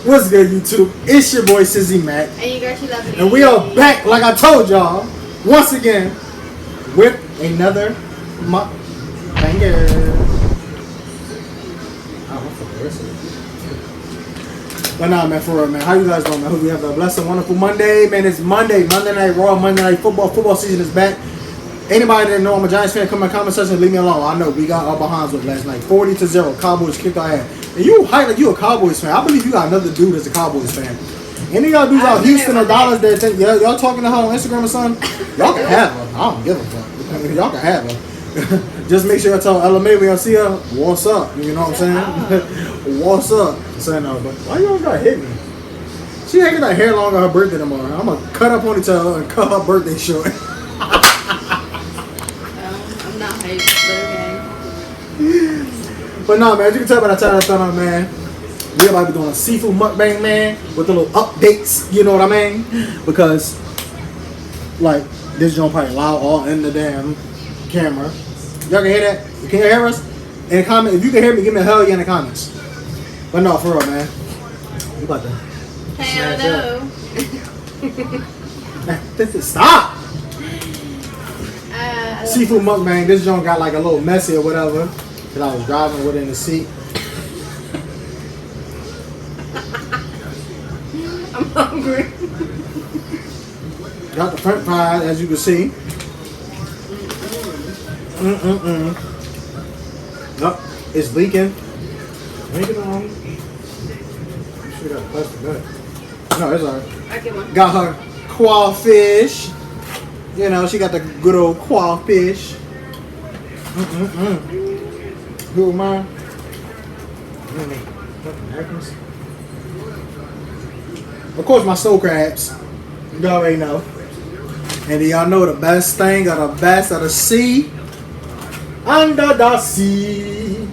What's good, YouTube? It's your boy Sizzy Mac. And you got your lovely. And we are back, like I told y'all, once again, with another banger. But nah, man, for real, man. How you guys doing, man? Hope you have a blessed and wonderful Monday. Man, it's Monday. Monday Night Raw, Monday Night Football. Football season is back. Anybody that know I'm a Giants fan, come in the comment section and leave me alone. I know we got our behinds with last night. 40-0. Cowboys kicked our ass. And you hype like you a Cowboys fan. I believe you got another dude that's a Cowboys fan. Any of y'all dudes out Houston or Dallas that think y'all talking to her on Instagram or something, y'all can have her. I don't give a fuck. Y'all can have her. Just make sure y'all tell LMA when y'all see her, what's up? You know what I'm saying? What's up? Saying no, but why you always gotta hit me? She ain't got her hair long on her birthday tomorrow. I'm gonna cut her ponytail and cut her birthday short. I'm not hyped, but okay. But no, man, as you can tell by the title of the man, we about to be doing a seafood mukbang, man, with the little updates, you know what I mean? Because, like, this joint probably loud all in the damn camera. Y'all can hear that? Can you hear us? In the comment, if you can hear me, give me a hell yeah in the comments. But no, for real, man. We about to Hell no. Stop! Seafood mukbang. This joint got like a little messy or whatever. Cause I was driving with it in the seat. I'm hungry. Got the French fries, as you can see. Nope, it's leaking. Leak it on. She got a plastic bag. No, it's alright. I get one. Got her crawfish. You know, she got the good old crawfish. Who am I? Of course, my snow crabs. Y'all already know. And y'all know the best thing of the best of the sea. Under the sea.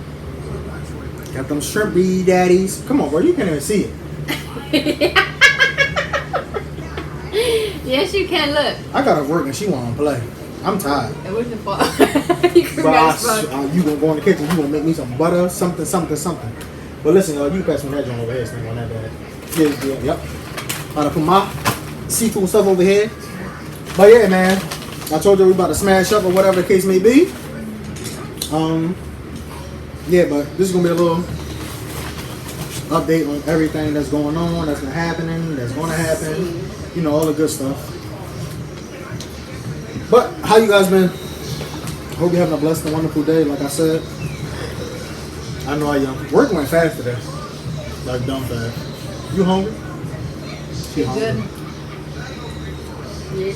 Got them shrimpy daddies. Come on, bro. You can't even see it. Yes, you can. Look. I gotta work and she wanna play. I'm tired. It wasn't fun. You can you gonna go in the kitchen, you gonna make me some butter, something. But listen, you can pass me that joint over here, snake on that bad. Yeah, yep. I'm gonna put my seafood stuff over here. But yeah, man. I told you we about to smash up or whatever the case may be. Yeah, but this is gonna be a little update on everything that's going on, that's been happening, that's gonna happen. You know, all the good stuff. But how you guys been? Hope you're having a blessed and wonderful day, like I said. I know I am. Work went fast today. Like dumb fast. You hungry? You good? Yeah,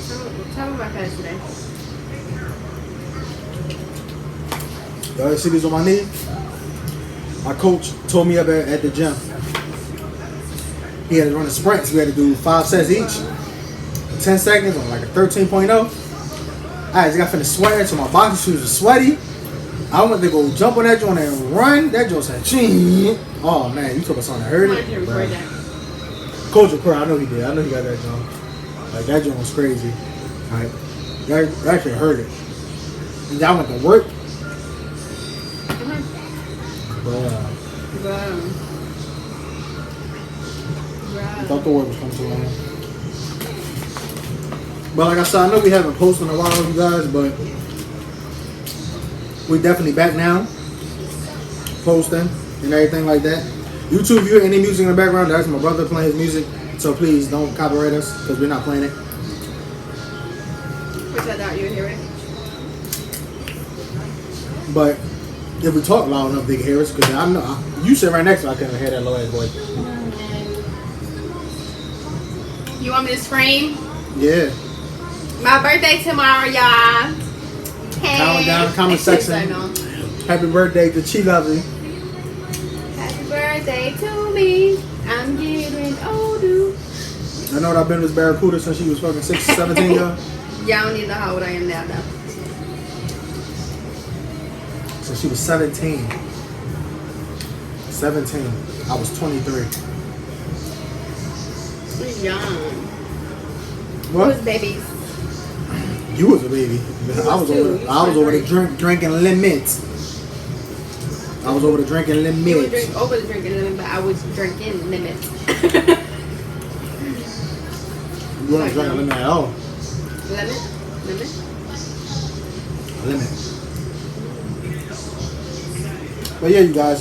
tell me about fast today. Y'all see these on my knee? My coach told me up at the gym. He had to run the sprints. We had to do 5 sets each. 10 seconds on like a 13.0. I just got finished sweating, so my boxing shoes were sweaty. I went to go jump on that joint and run. That joint said, ching. Oh man, you took us on and heard it. Coach will cry. I know he did. I know he got that joint. Like that joint was crazy. Like that actually hurt it. And I went to work. I thought the word was coming too long. But like I said, I know we haven't posted in a while, you guys, but we're definitely back now. Posting and everything like that. YouTube, if you hear any music in the background, that's my brother playing his music. So please don't copyright us because we're not playing it. Which I doubt you would hear it. But if we talk loud enough, they can hear us. Because I know you sit right next to me, I couldn't hear that low ass voice. You want me to scream? Yeah. My birthday tomorrow, y'all. Hey. Down, comment section. Happy birthday to Chi Lovely. Happy birthday to me. I'm getting older. I know that I've been with Barracuda since she was fucking 17, y'all. Y'all don't even know how old I am now, though. So she was 17. 17. I was 23. She's young. What? Who's babies? You was a baby. I was over there drinking lemons. I was over the drinking You were limit. over the drinking limit, but I was drinking limit. You weren't drinking limit at all. Limit? Limit? Limit. But yeah, you guys,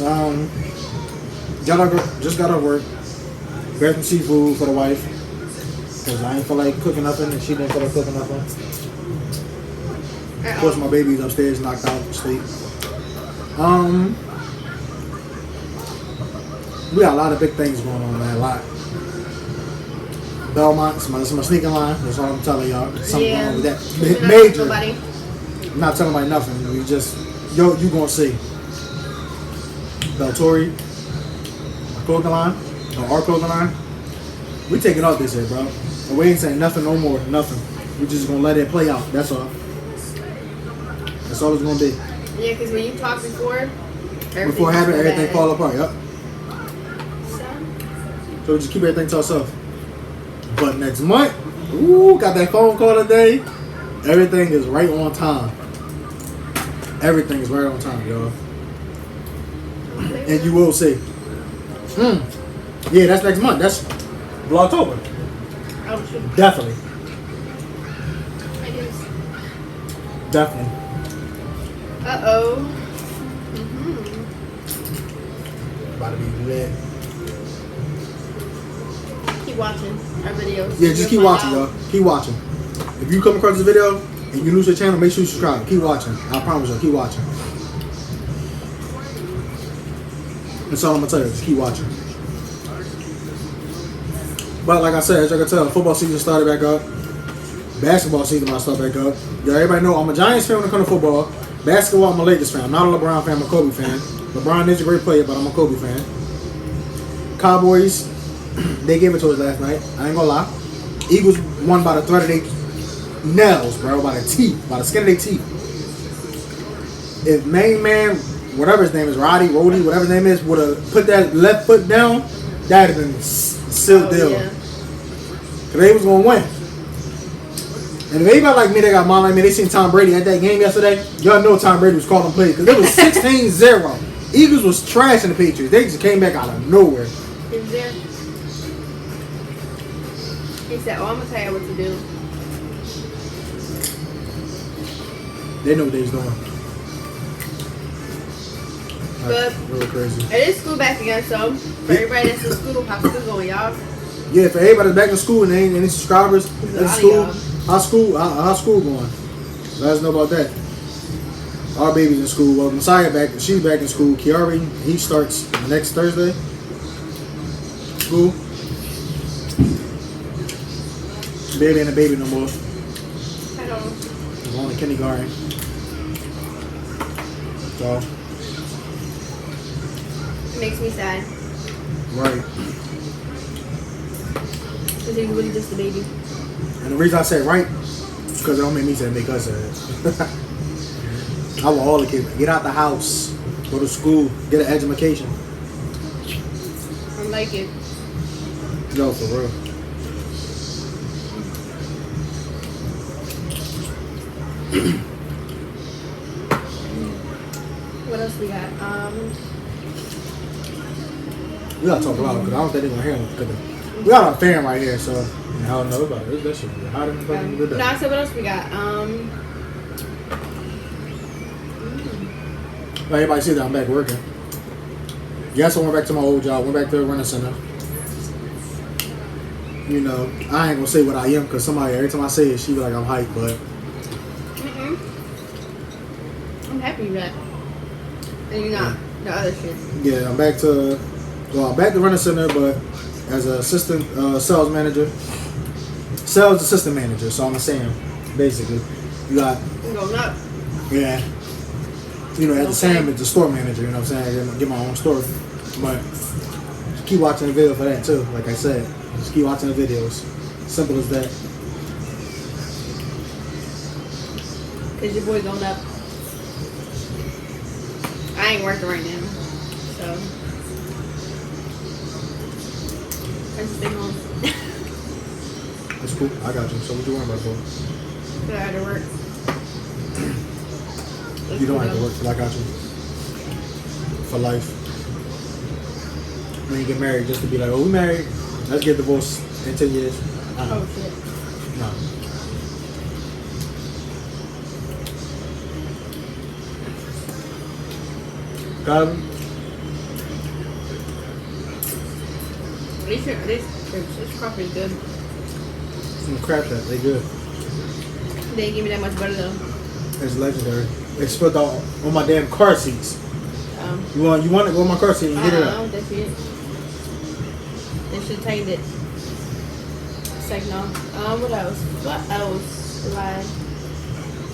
just got to work. Grabbed some seafood for the wife. Because I ain't feel like cooking nothing and she didn't feel like cooking nothing. Of course, my baby's upstairs, knocked out, asleep. We got a lot of big things going on, man. A lot. Belmont, it's my sneaking line. That's all I'm telling y'all. Something going on with that. Major. Nobody. I'm not telling anybody nothing. We just, you gonna see. Beltori, clothing line, or our clothing line. We taking off this year, bro. And we ain't saying nothing no more, nothing. We just gonna let it play out. That's all. That's all it's gonna be. Yeah, because when you talked before everything fall apart. Yep. So we just keep everything to ourselves. But next month, got that phone call today. Everything is right on time. Everything is right on time, y'all. And you will see. Yeah, that's next month. That's Vlogtober. Oh, shit. Definitely. I guess. Definitely. Uh-oh. About to be lit. Keep watching our videos. Yeah, just keep watching, y'all. Keep watching. If you come across this video and you lose your channel, make sure you subscribe. Keep watching. I promise you, keep watching. That's all I'm gonna tell you. Just keep watching. But like I said, as you can tell, football season started back up. Basketball season might start back up. Yeah, everybody know I'm a Giants fan when it comes to football. Basketball, I'm a Lakers fan. I'm not a LeBron fan. I'm a Kobe fan. LeBron is a great player, but I'm a Kobe fan. Cowboys, they gave it to us last night. I ain't gonna lie. Eagles won by the thread of their nails, bro. By the teeth. By the skin of their teeth. If main man, whatever his name is, Roddy, whatever his name is, would have put that left foot down, that would have been sealed deal. Yeah. Because they was going to win. And if anybody like me that got mom like me, they seen Tom Brady at that game yesterday, y'all know Tom Brady was calling plays. Because it was 16-0. Eagles was trashing the Patriots. They just came back out of nowhere. He was there. He said, I'm going to tell you what to do. They know what they was doing. But really crazy. it is school back again, so for everybody that's in school, how's school going, y'all? Yeah, for everybody that's back in school and ain't any subscribers, that's school. How's school going? Let us know about that. Our baby's in school. Well, Messiah she's back in school. Kiari, he starts next Thursday. School. Baby ain't a baby no more. I don't know. He's going to kindergarten. So. It makes me sad. Right. Because he's really just a baby. And the reason I say right, because it don't make me sad, it make us sad. I want all the kids get out the house, go to school, get an education. I like it. No, for real. What else we got? We gotta talk loud because I don't think they're gonna hear us. We got a fan right here, so I don't know about it. That shit be hot in the fucking good. No, I said what else we got? Everybody see that I'm back working. Yes, I went back to my old job. Went back to the running center. You know, I ain't gonna say what I am because somebody every time I say it, she be like I'm hyped, but I'm happy with that. And you got the other shit. yeah, I'm back to running center, but as an assistant sales manager, sales assistant manager. So I'm a Sam, basically. You got I'm going up. yeah. You know, at the Sam, it's the store manager. You know what I'm saying? I get my own store, but keep watching the video for that too. Like I said, just keep watching the videos. Simple as that. Because your boy going up. I ain't working right now. So. I just stay home. That's cool. I got you. So what you worrying about for? But I had to work. You don't have to work, but I got you. for life. When you get married, just to be like, oh, we married. Let's get divorced in 10 years. Oh shit. No. Got him. This coffee is good. Some crap that they good. They didn't give me that much butter though. It's legendary. They spilled out on my damn car seats. You want it? Go on my car seat and get it out. That's it. They should have tamed it. Second off. What else? What else? Like,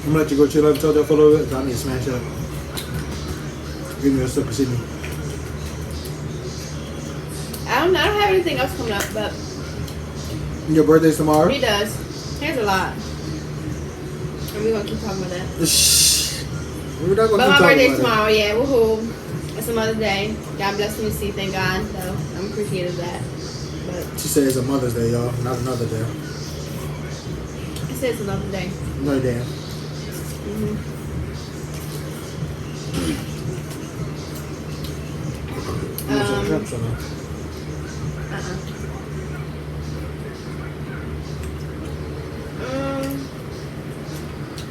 I'm gonna let you go chill out and tell for a little bit. 'Cause I need to smash up. Give me a sip of Sydney. I don't have anything else coming up, but Your birthday's tomorrow? he does. Here's a lot. And we're gonna keep talking about that. Shh. We're not gonna But keep my talking birthday's about tomorrow, yeah, woohoo. It's another day. God bless me to see, thank God. So I'm appreciative of that. But it. She said it's a Mother's Day, y'all, not another day. it says another day. No damn. You want some chips or no?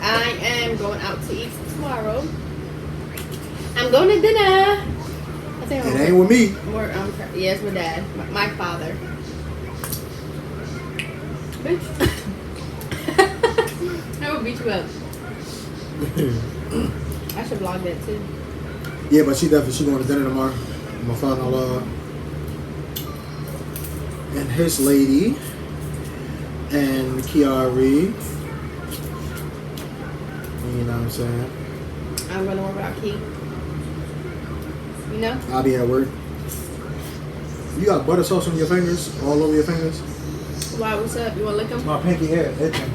I am going out to eat tomorrow. I'm going to dinner. I think It ain't with me. yes, with Dad, my father. Bitch, I would beat you up. I should vlog that too. Yeah, but she going to dinner tomorrow. My father-in-law and his lady and Kiari. You know what I'm saying? I'm gonna work out Key. You know? I'll be at work. You got butter sauce on your fingers, all over your fingers. Why? What's up? You wanna lick them? My pinky hair itching.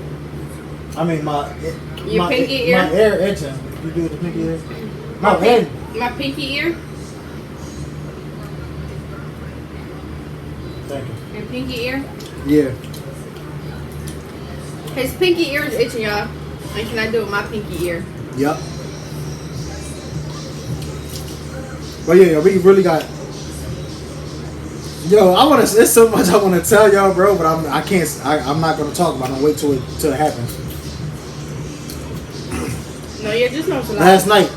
I mean my pinky ear? My ear itching. You do it the pinky ear? My head. My pinky ear. Thank you. Your pinky ear. Yeah. His pinky ear is itching, y'all. And can I do it with my pinky ear? Yep. But yeah, we really got. Yo, there's so much I wanna tell y'all, bro, but I'm not gonna talk about it. I'm wait till it happens. No, yeah, just know it's a lot. Last night.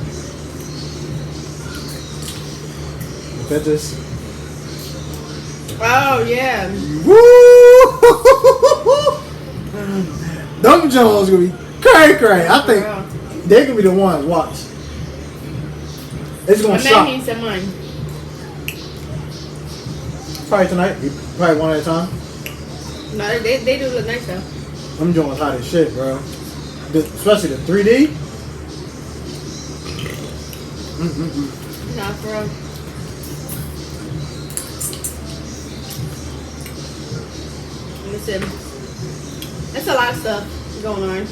That just. Oh yeah. Woo! Duncan Jones gonna be cray. I think they're gonna be the ones. Watch. It's gonna shock. Needs some money. Probably tonight. Probably one at a time. No, they do look nice though. I'm doing hot as shit, bro. Especially the 3D. Nah, for real. Listen, that's a lot of stuff going on.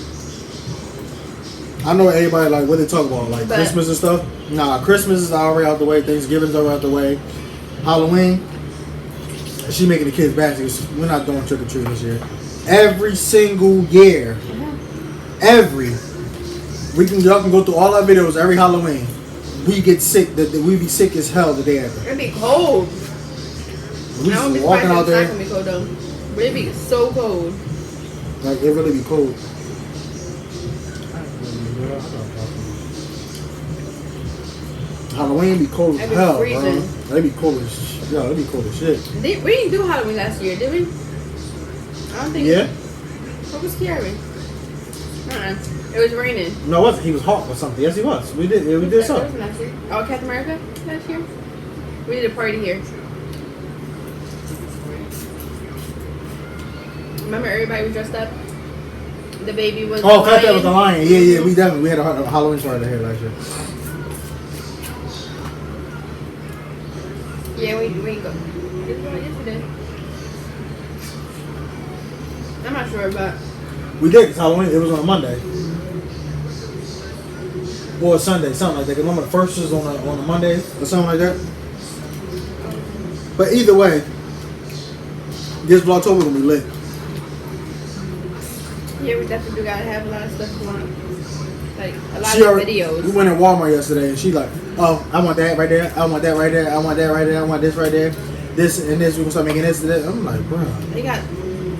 I know everybody like what they talk about, like Christmas and stuff. Nah, Christmas is already out the way. Thanksgiving's already out the way. Halloween, she making the kids bad because we're not doing trick or treating this year. Every single year, y'all can go through all our videos every Halloween. We get sick. We be sick as hell the day after. It'd be cold. We just walking out there. It's not gonna be cold though. But it'd be so cold. Like it really be cold. Halloween be cold as hell, bro. They be cold as shit. Yo, it be cold as shit. We didn't do Halloween last year, did we? I don't think. Yeah. What was scary? It was raining. No, it wasn't. He was hot or something. Yes, he was. We did something. Last year. Oh, Captain America last year. We did a party here. Remember, everybody was dressed up. The baby was. Oh, Captain was the lion. Yeah. We had a Halloween party here last year. Yeah, we go. Yes, we did. I'm not sure, but we did, because Halloween, it was on a Monday. Or a Sunday, something like that. Because remember the first was on a Monday or something like that. But either way, this Vlogtober gonna be lit. yeah, we definitely do gotta have a lot of stuff going on. Like a lot of videos. We went in Walmart yesterday and she like, oh, I want that right there. I want that right there. I want that right there. I want this right there. This and this. We gonna start making this and that. I'm like, bro. They got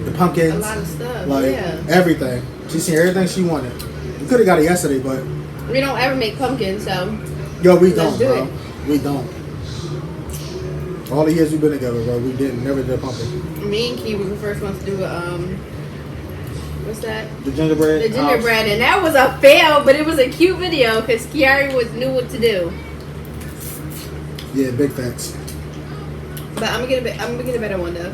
the pumpkins. a lot of stuff. Like everything. She seen everything she wanted. We could have got it yesterday, but we don't ever make pumpkins, so. Yo, we don't, bro. We don't. All the years we've been together, bro, we never did a pumpkin. Me and Key was the first ones to do what's that? The gingerbread. The gingerbread, and that was a fail, but it was a cute video because Kiari knew what to do. Yeah, big facts. But I'm gonna get a better one though.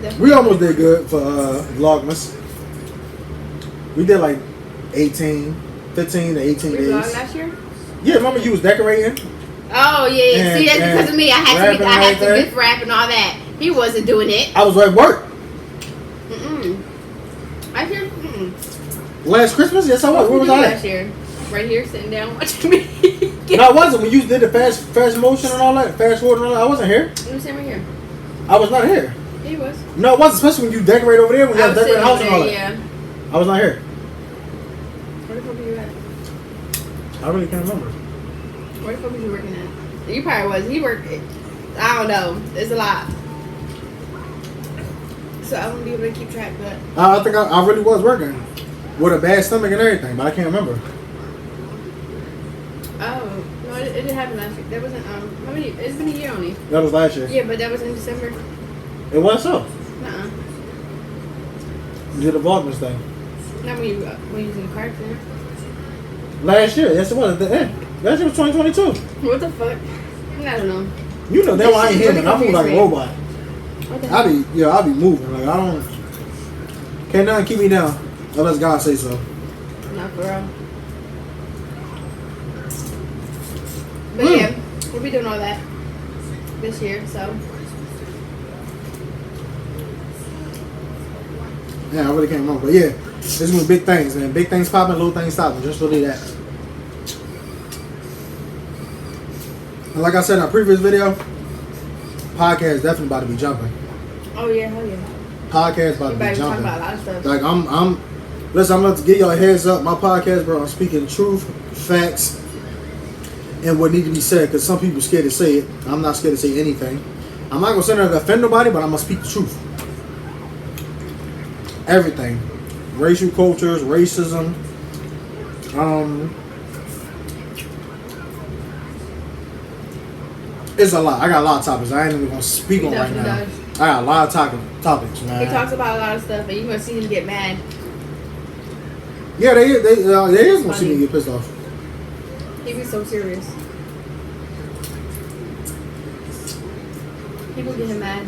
Definitely. We almost did good for Vlogmas. We did like 15 to 18 days. We vlogged last year? Yeah, remember you was decorating? Oh yeah, and, see that's because of me. I had to gift wrap and all that. He wasn't doing it. I was at work. I hear. Last Christmas? Yes, I was. Where was I? Last year, right here, sitting down watching me. No, I wasn't. When you did the fast motion and all that, fast forward and all that, I wasn't here. You were sitting right here. I was not here. Yeah, he was. No, it wasn't. Especially when you decorate over there. When you decorate the house and all that. Yeah. I was not here. Where the fuck were you at? I really can't remember. Where the fuck was you working at? You probably was. He worked. I don't know. It's a lot. So I wouldn't be able to keep track, but I think I really was working with a bad stomach and everything, but I can't remember. oh no, it didn't happen last week. That wasn't how many? It's been a year only. That was last year. Yeah, but that was in December. It was so. Nuh-uh. You did a Vlogmas thing. Not when you were using the card for. Last year, yes it was at the end. Last year was 2022. What the fuck? I don't know. You know that why I ain't here, man. I move like a robot. Okay. I be moving. Like I don't. Can't nothing keep me down unless God say so. Not for real. But yeah, we'll be doing all that this year, so. Yeah, I really can't remember. But yeah, it's gonna be big things, man. Big things popping, little things stopping. Just really that. And like I said in our previous video, podcast definitely about to be jumping. Oh yeah, hell yeah. Podcast about to be Talking jumping. about a lot of stuff. Like listen, I'm going to give y'all a heads up. My podcast, bro, I'm speaking truth, facts, and what need to be said. Because some people scared to say it. I'm not scared to say anything. I'm not gonna sit there to offend nobody, but I'm gonna speak the truth. Everything, racial cultures, racism. It's a lot. I got a lot of topics. I ain't even gonna speak on right now. I got a lot of topics, man. He talks about a lot of stuff, and you're gonna see him get mad. Yeah, they is gonna see me get pissed off. He be so serious. People get him mad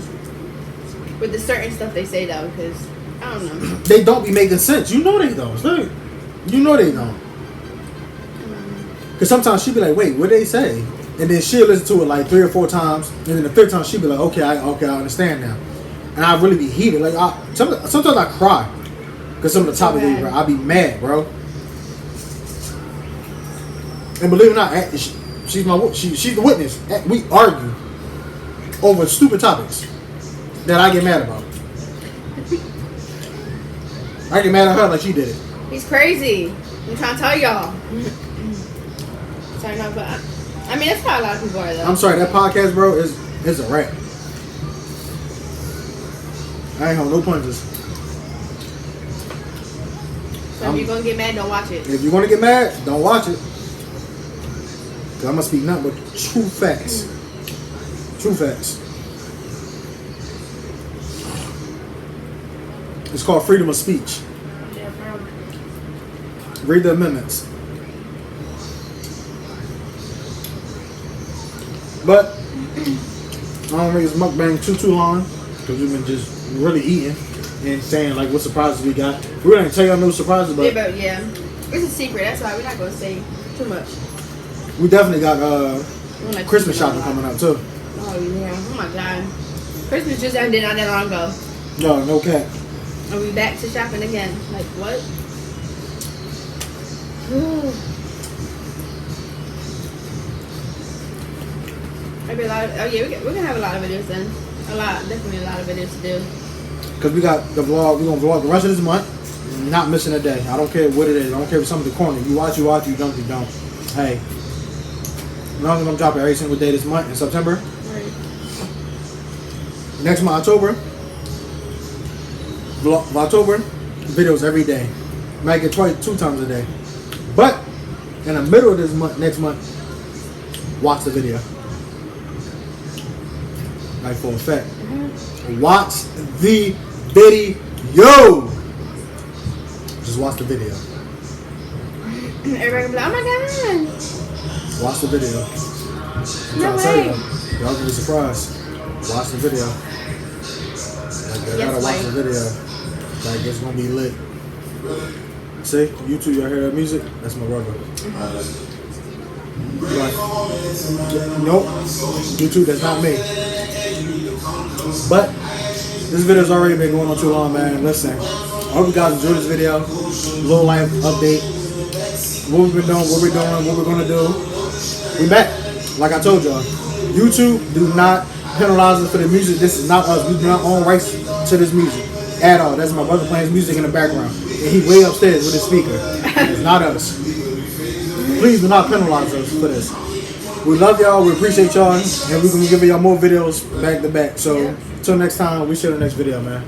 with the certain stuff they say though, because I don't know. They don't be making sense. You know they don't. You know they don't. Because sometimes she be like, "Wait, what did they say?" And then she'll listen to it like 3 or 4 times, and then the 5th time she'll be like, "Okay, I understand now." And I really be heated. Like sometimes I cry because some of the topics they bro, I be mad, bro. And believe it or not, she's the witness. We argue over stupid topics that I get mad about. I get mad at her like she did it. He's crazy. I'm trying to tell y'all. Sorry, no, but I mean, that's how a lot of people are, though. I'm sorry, that podcast, bro, is a wrap. I ain't hold no punches. So if you're gonna get mad, don't watch it. If you're gonna get mad, don't watch it. Cause I'm gonna speak nothing but true facts. True facts. It's called freedom of speech. Yeah, bro. Read the amendments. But I don't make this mukbang too long because we've been just really eating and saying like what surprises we got. We're gonna tell y'all no surprises, but yeah, it's a secret. That's why we're not gonna say too much. We definitely got Christmas shopping coming up too. Oh yeah! Oh my god! Christmas just ended not that long ago. No cap. Are we back to shopping again? Like what? Maybe a lot of, we're gonna have a lot of videos then. Definitely a lot of videos to do. Cause we got the vlog. We're gonna vlog the rest of this month. not missing a day. I don't care what it is. I don't care if it's something corny. You watch, you watch. You don't, you don't. Hey, as long as I'm dropping every single day this month in September. Right. Next month, October, videos every day. Might get 2 times a day. But in the middle of this month, next month, watch the video. Like for a fact. Watch the video. Just watch the video. Everybody gonna be like, oh my god. Watch the video. I'm No trying to tell way. y'all gonna be surprised. Watch the video. Like, you gotta watch the video. Like, it's gonna be lit. See, YouTube, y'all hear that music? That's my brother. Like, nope, YouTube, that's not me. But this video's already been going on too long, man. Listen, I hope you guys enjoyed this video. Little life update. What we've been doing, what we're doing, what we're gonna do. We back. Like I told y'all, YouTube do not penalize us for the music. This is not us. We do not own rights to this music at all. That's my brother playing his music in the background. And he way upstairs with his speaker. It's not us. Please do not penalize us for this. We love y'all. We appreciate y'all. And we're going to be giving y'all more videos back to back. So, until next time, we see you in the next video, man.